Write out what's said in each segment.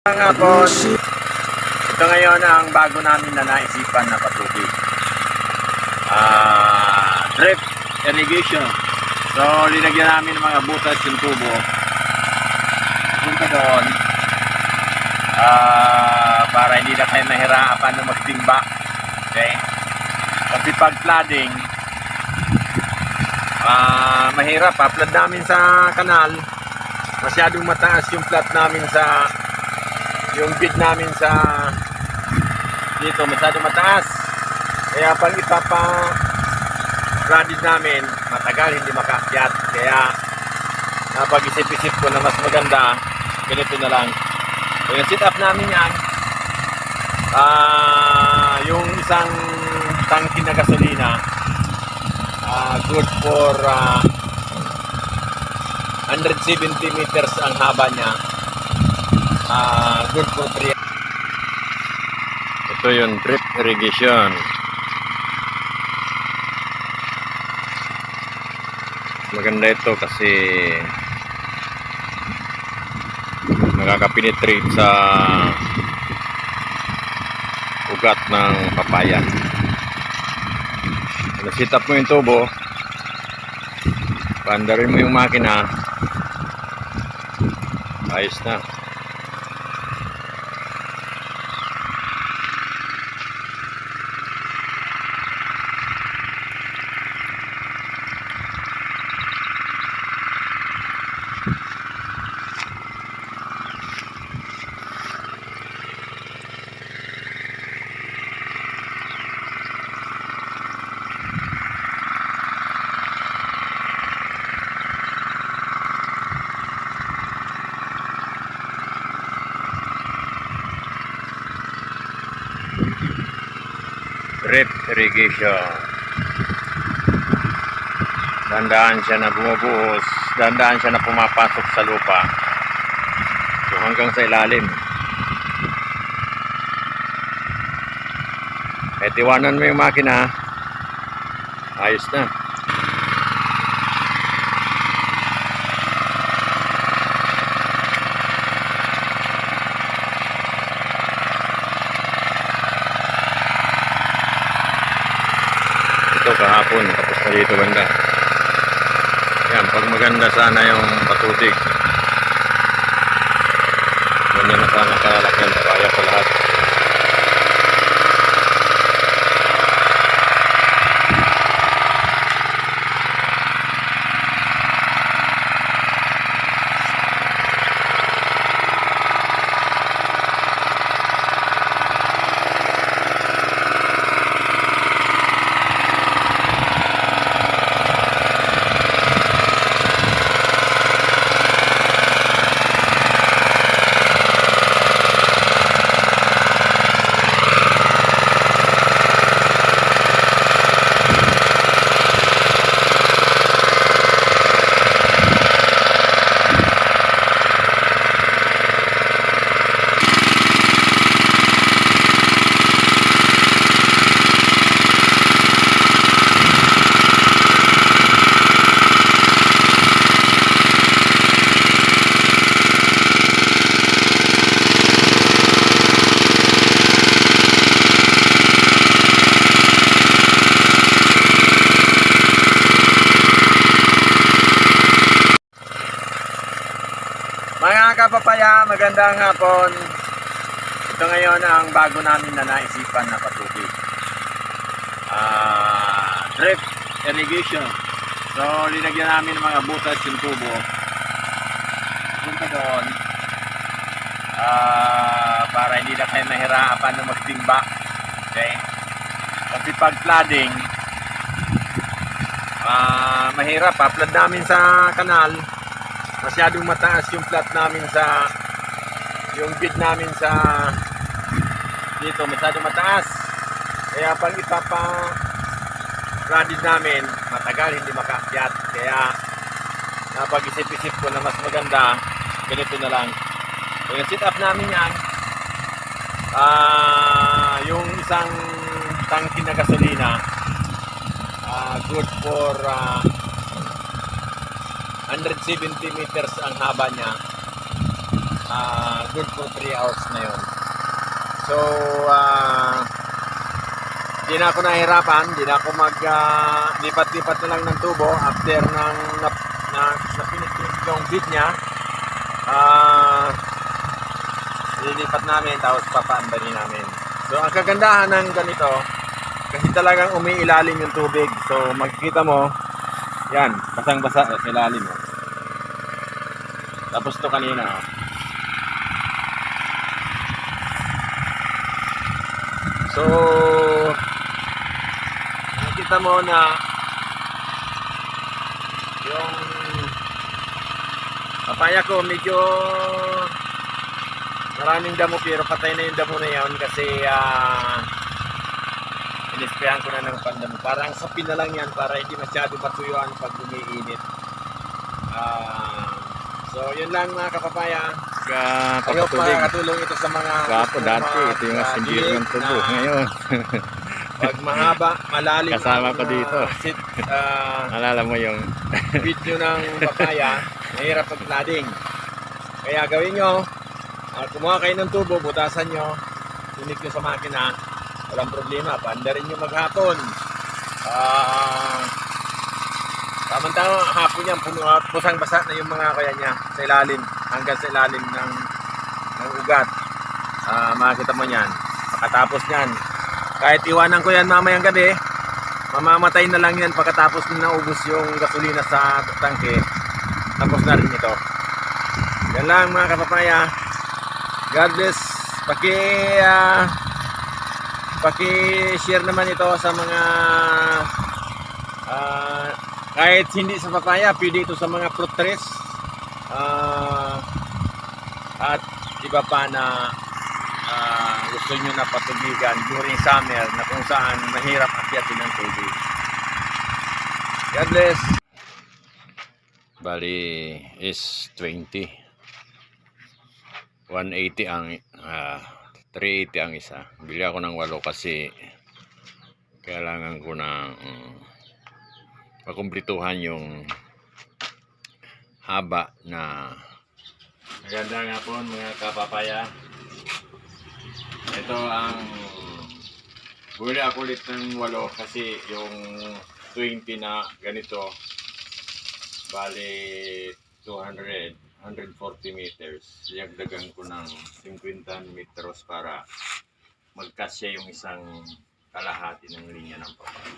Mga hapon, ito ngayon ang bago namin na naisipan na patubig. Drip irrigation. So, linagyan namin ng mga butas yung tubo. Punta doon. Para hindi na tayo mahirapan na magtimba. Okay? Kasi pag flooding, mahirap. Flood namin sa kanal. Masyadong mataas yung flood namin sa yung bid namin sa dito, masyadong mataas. Kaya pag ipapa-flooded namin, matagal hindi makaakyat. Kaya napag-isip-isip ko na mas maganda ganito na lang. Kaya sit up namin yan, yung isang tangki na gasolina, good for 170 meters ang haba niya. Good for 3. Ito yung drip irrigation. Maganda ito kasi nakaka-penetrate sa ugat ng papaya. Na-sit up mo yung tubo, pandarin mo yung makina, ayos na. Drip irrigation. Dandaan siya na bumubuhos, dandaan siya na pumapasok sa lupa. So hanggang sa ilalim. Kahit iwanan mo yung makina, ayos na. Kahapon tapos na dito banda. Yan, pag maganda sana yung patubig, ganyan na sana kalalakyan, kaya ko lahat. Mga kapapaya, magandang hapon. Ito ngayon ang bago namin na naisipan na patubig. Drip irrigation. So, linagyan namin ng mga butas yung tubo. Punta doon. Para hindi na tayo mahirapan na magtimba. Okay? Kasi pag flooding, mahirap. Flood namin sa kanal. Masyadong mataas yung flood namin sa yung bid namin sa dito, masyadong mataas. Kaya pag ipapa-flooded namin, matagal hindi makaakyat. Kaya napag-isip-isip ko na mas maganda ganito na lang. Kaya sit up namin yan, yung isang tangki na gasolina, good for 170 meters ang haba niya. good for 3 hours na yun. So, di na ako nahirapan, di na ako lipat-lipat na lang ng tubo after na finish yung bit niya. Lilipat namin tapos papaandarin namin. So ang kagandahan ng ganito, kasi talagang umiilalim yung tubig. So makikita mo, yan, basang-basa sa ilalim. Tapos to kanina. So makikita mo na yung papaya ko medyo maraming damo, pero patay na yung damo na yun kasi inisprayan ko na ng pandamo. Parang sapin na lang yan para hindi masyado matuyuan pag umiinit. So yun lang mga kapapaya. Ayaw makakatulong ito sa mga Gapo dati, ito yung sindir ng tubo. Ngayon, pag mahaba, malalim kasama ko dito. Alala mo yung video ng papaya, mahirap pag-flooding. Kaya gawin nyo, kumuha kayo ng tubo, butasan nyo, tunik nyo sa makina, walang problema, paandarin nyo maghapon. Tama-tama, hapon yan, pusang-basa na yung mga kaya niya sa ilalim, hanggang sa ilalim ng ugat. Makikita mo yan, pagkatapos yan, kahit iwanan ko yan mamayang gabi, mamamatay na lang yan pagkatapos na naubos yung gasolina sa tangke, tapos na rin ito. Yan lang mga kapapaya. God bless. Paki-share naman ito sa mga kahit hindi sa papaya, pwede ito sa mga fruit trees at iba pa na gusto nyo na patubigan during summer na kung saan mahirap akyatin ng tubig. God bless. bali is 20. 180 ang 380 ang isa. Bili ako ng 8 kasi kailangan ko ng makumplituhan yung haba na. Maganda nga po mga kapapaya. Ito ang buli ako ulit ng 8 kasi yung 20 na ganito bali 140 meters. Yagdagan ko ng 50 meters para magkasya yung isang kalahati ng linya ng papaya.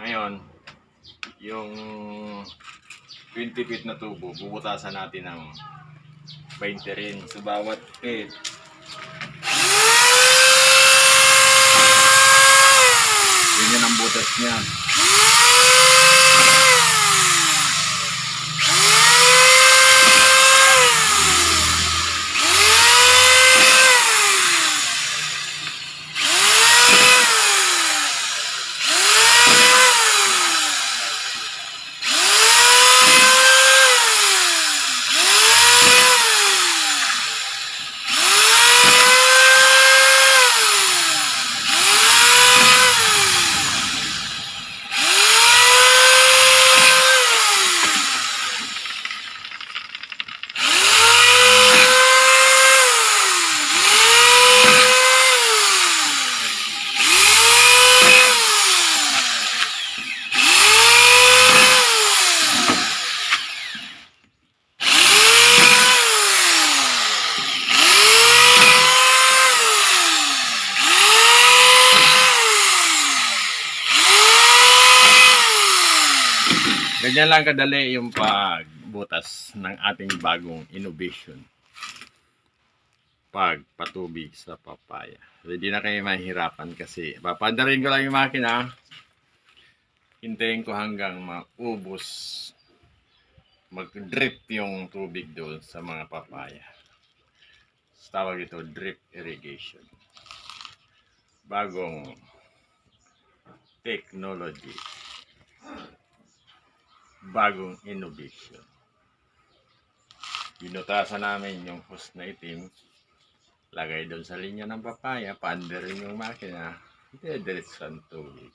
Ngayon, yung 20 feet na tubo, bubutasan natin ng 20 rin sa bawat feet. Ganyan ang butas niya. Ganyan lang kadali yung pagbutas ng ating bagong innovation. Pagpatubig sa papaya. So, hindi na kayo mahirapan kasi papandarin ko lang yung makina. Hintayin ko hanggang maubos. Mag-drip yung tubig doon sa mga papaya. Tawag ito drip irrigation. Bagong technology. Bagong innovation. Binutasan namin yung hose na itim, lagay doon sa linya ng papaya, paandarin yung makina, diretso ang tubig.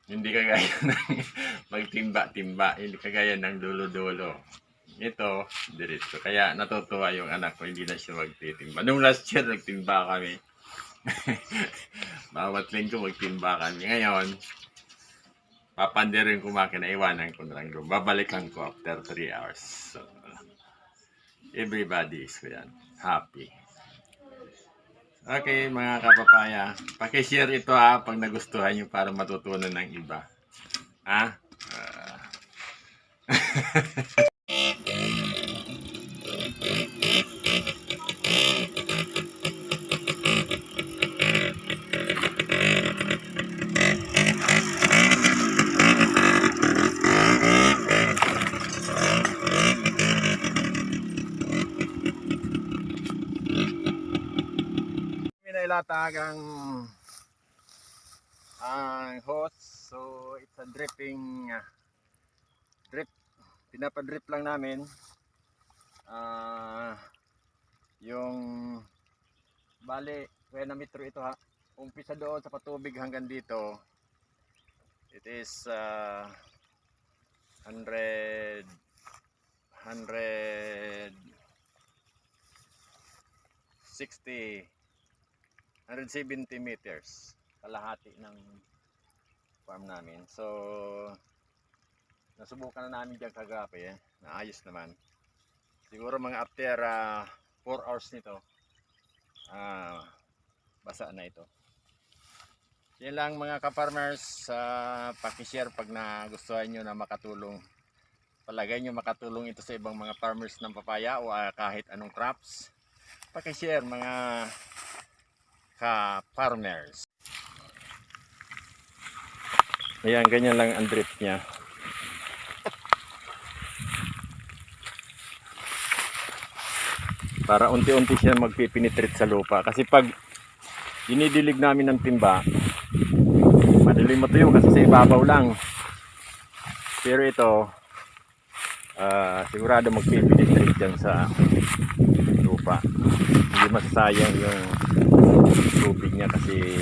Hindi kagaya ng magtimba-timba, hindi kagaya ng dulo-dulo. Ito, diretso. Kaya natutuwa yung anak ko, hindi na siya magtitimba. Nung last year, nagtimba kami. Bawat linggo magtimba kami. Ngayon, papandirin ko makina, iwanan ko na lang doon. Babalikan ko after 3 hours. So, everybody is yan. Happy. Okay, mga kapapaya. Pakishare ito ha, pag nagustuhan nyo para matutunan ng iba. Ha? Minailatag ang hose. So, it's a dripping drip. Pinapadrip lang namin. Yung bali, kaya na metro ito ha. Umpisa doon sa patubig hanggang dito. It is 100 160 170 meters kalahati ng farm namin. So nasubukan na namin dyan kagabi naayos naman. Siguro mga after 4 hours nito basa na ito. Yan lang mga ka-farmers, pakishare pag nagustuhan nyo na makatulong. Palagay nyo makatulong ito sa ibang mga farmers ng papaya o kahit anong crops. Pakishare mga ka-farmers. Ayan, ganyan lang ang drip niya. Para unti-unti siya magpipenetrate sa lupa. Kasi pag dinidilig namin ng timba, madali matuyo kasi sa ibabaw lang. Pero ito, sigurado magpipenetrate dyan sa lupa. Hindi masasayang yung tubig niya kasi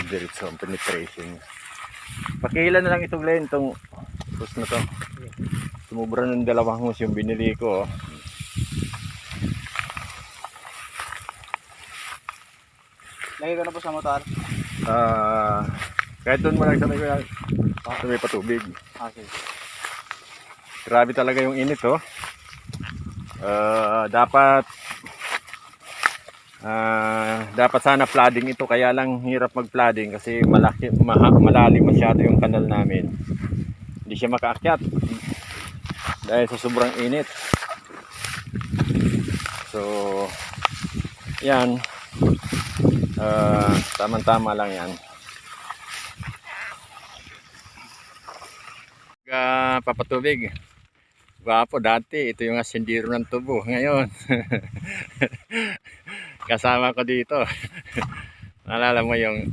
diretso ang penetration. Pakihila na lang ito, Glenn, itong hose na to. Sumubra ng 2 hose yung binili ko. Lagay ko na po sa motor. Kahit doon mo lang sa may patubig. Okay. Grabe talaga yung init, oh. Dapat sana flooding ito, kaya lang hirap mag-flooding kasi malalim masyado yung kanal namin. Hindi siya makaakyat dahil sa sobrang init. So, yan. Tama-tama lang yan. Papatubig. Gwapo dati, ito yung asindiro ng tubo. Ngayon, kasama ko dito. Naalala mo yung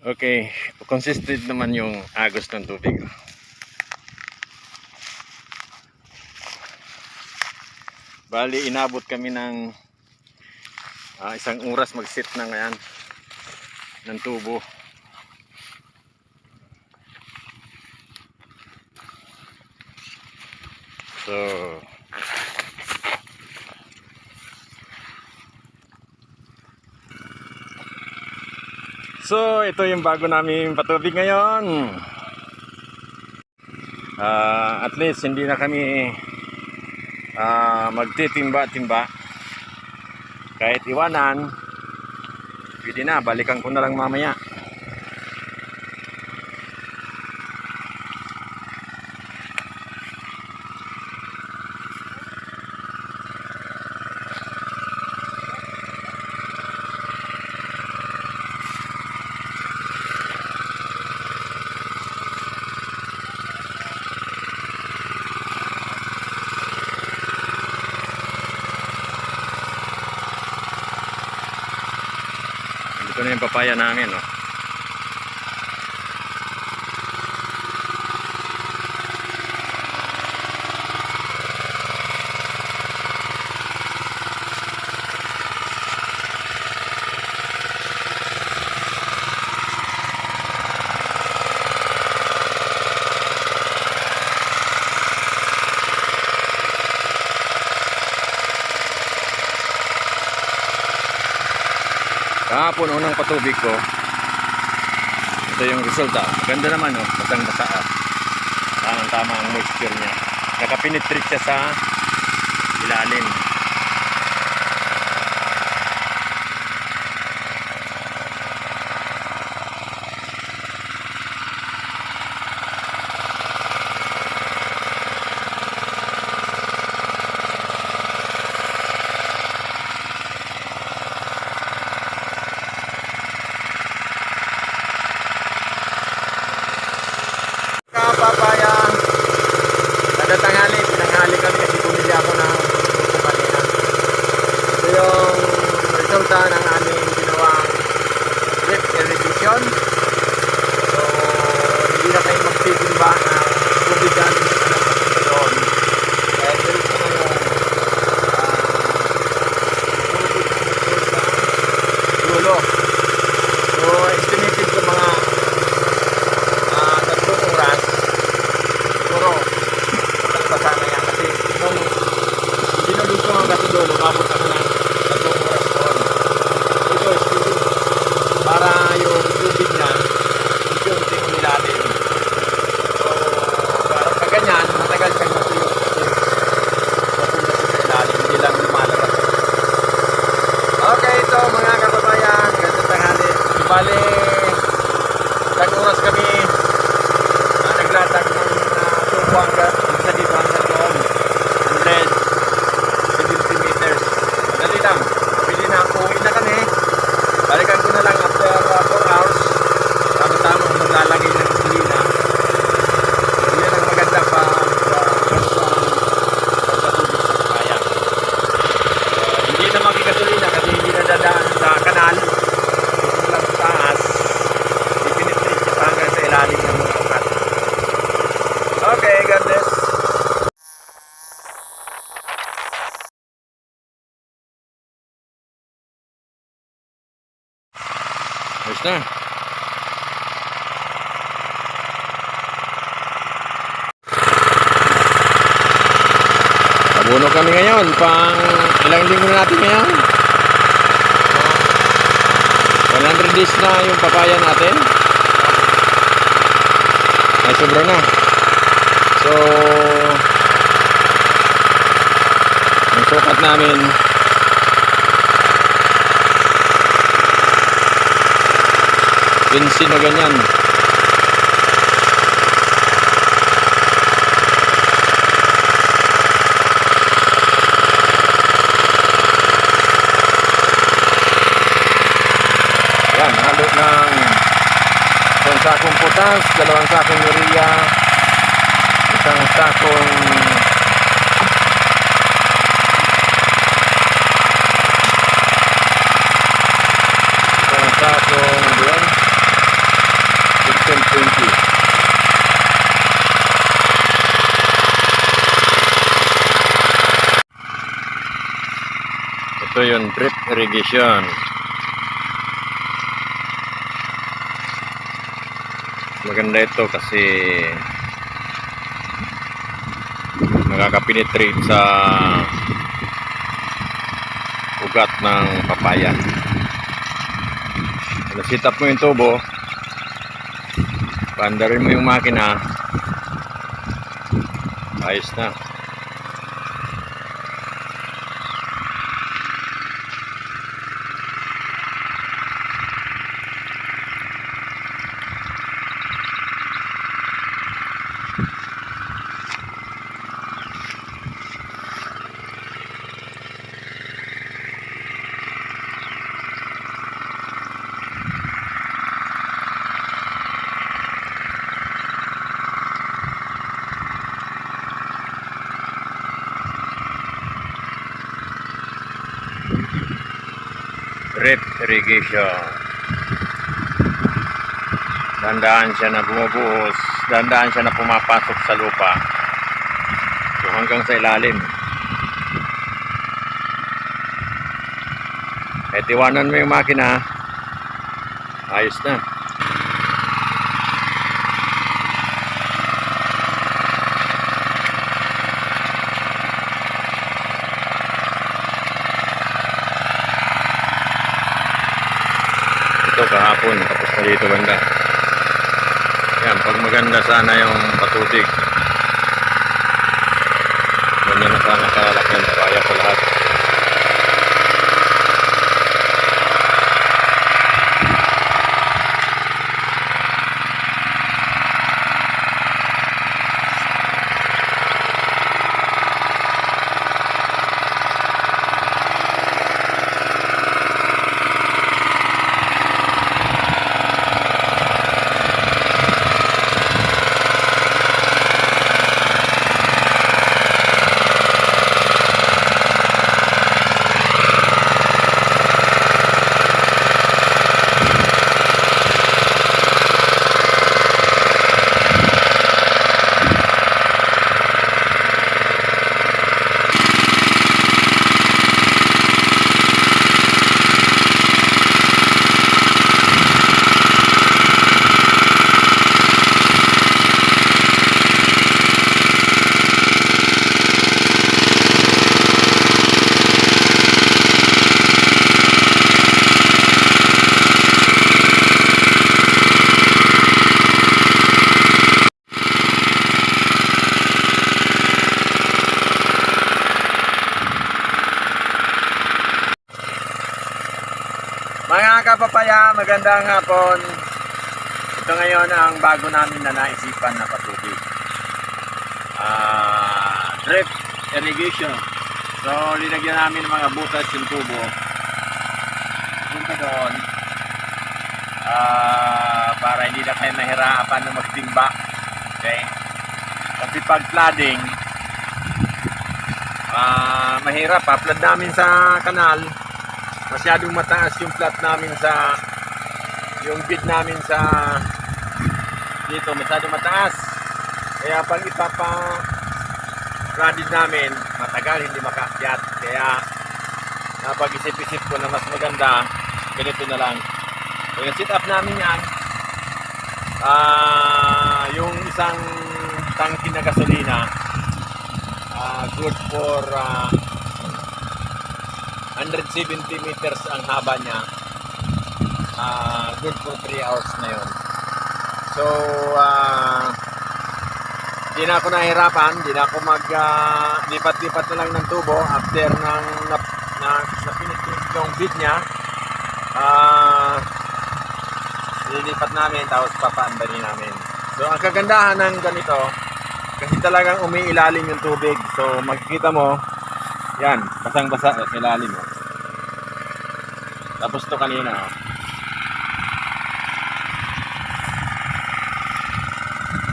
okay, consistent naman yung agos ng tubig. Bali, inabot kami ng 1 oras mag-sit na ngayon ng tubo. So ito yung bago namin patubig ngayon. At least hindi na kami magtitimba-timba. Kahit iwanan, pwede na, balikan ko na lang mamaya. Ito na yung papaya namin, oh. kahapon, unang patubig ko. Ito yung resulta. Ganda naman, oh. Basang-basa. Tamang-tama ang moisture niya. Nakapenetrate siya sa ilalim. Papaya. Kada tanghali, pinanghali kami kasi bumili ako ng gusto kanina. Ito yung resulta ng aming ginawang drip irrigation. So, hindi na kayo magtitimba ng tubig namin sa naman doon. Kaya diretso na yung tubig na sa dulo. So, estimated ko mga 3 oras. Siguro, basa na yan kasi nung binulog ko hanggang sa dulo, umabot ako ng 3 oras doon. Ito, para yung tubig na unti-unti umilalim. So, para sa ganyan, matagal siyang matuyo kasi mapunta siya sa ilalim, hindi lang lumalabas. Okay, ito mga kababayan, ganda tanghali. Bale, 1 oras kami naglatag ng tubo hanggang sa dito hanggang doon 170 meters. Madali lang, pili na ako, uwi na kami. Balikan ko na lang after 4 hours. Tama-tama maglalagay ng gasolina. Yan ang maganda pa pagkatubig sa kaya. Hindi na magigasolina kasi hindi na dadaan sa kanal. Dito lang sa taas. Ipinitrate siya hanggang sa ilalim ng mga ukat. Okay, God bless. Ayos na. Abono kami ngayon. Pang ilang linggo na natin ngayon? 100 days na yung papaya natin. Ay, sobra na. So, ang sukat namin pinsin na ganyan. Yan, halo ng 1 sakong potas, 2 sakong urea, 1 sakong doon 16-20. Ito yung drip irrigation. Maganda ito kasi nakakapenetrate sa ugat ng papaya. Nasit up mo yung tubo, pandarin mo yung makina, ayos na. Drip irrigation. Dandaan siya na bumubuhos, dandaan siya na pumapasok sa lupa. So hanggang sa ilalim. Eh, tiwanan mo yung makina, ayos na. sa dito banda. Yan, pag maganda sana yung patubig. Ganyan na sana kalaki ang papaya sa lahat. Mga kapapaya, magandang hapon. Ito ngayon ang bago namin na naisipan na patubig. Drip irrigation. So, linagyan namin ng mga butas yung tubo. Punta doon. Para hindi na kayo nahirapan na magtimba. Okay? Kasi pag flooding, mahirap. Flood namin sa kanal. Masyadong mataas yung flat namin sa yung bid namin sa dito, masyadong mataas, kaya pag ipapa-flooded namin matagal hindi makaakyat, kaya napag-isip-isip ko na mas maganda ganito na lang. Kaya sit up namin yan, yung isang tangki na gasolina, good for 170 meters ang haba niya. Good for 3 hours na yun. So, di na ako nahirapan. Di na ako lipat-lipat na lang ng tubo after napinit yung bit niya. Lilipat namin tapos papaandarin namin. So, ang kagandahan ng ganito, kasi talagang umiilalim yung tubig. So, makikita mo, yan, basang-basa sa ilalim mo. Tapos to kanina.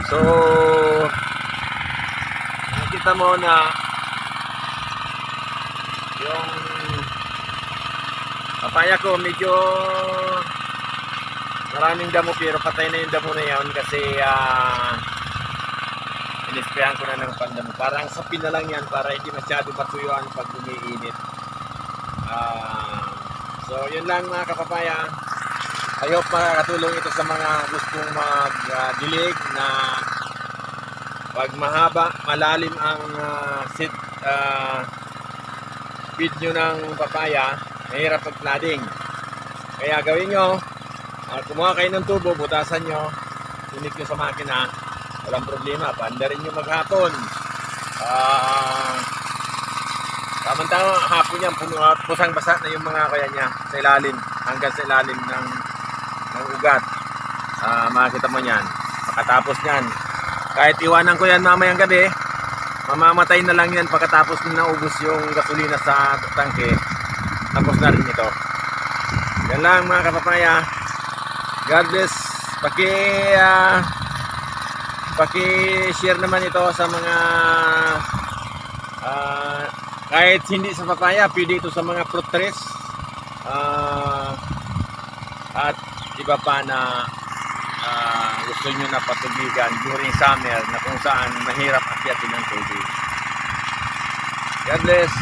So, nakita mo na yung papaya ko medyo maraming damo, pero patay na yung damo na yun kasi inisprayan ko na ng pandamo. Parang sapin na lang yan para hindi masyado matuyuan pag umiinit. So, yun lang mga kapapaya. I hope makakatulong ito sa mga gustong mag-dilig na pag mahaba, malalim ang feed nyo ng papaya, mahirap pag-flooding. Kaya gawin nyo, kumuha kayo ng tubo, butasan nyo, tunik nyo sa makina, walang problema, paandarin nyo maghapon. Tama-tama, hapon yan, pusang-basa na yung mga kaya niya sa ilalim, hanggang sa ilalim ng ugat. Makikita mo yan, pagkatapos yan, kahit iwanan ko yan mamayang gabi, mamamatay na lang yan pagkatapos naubos yung gasolina sa tangke, tapos na rin ito. Yan lang mga kapapaya. God bless. Paki-share naman ito sa mga kahit hindi sa papaya, pwede ito sa mga fruit trees at iba pa na gusto nyo na patubigan during summer na kung saan mahirap akyatin ng tubig. God bless.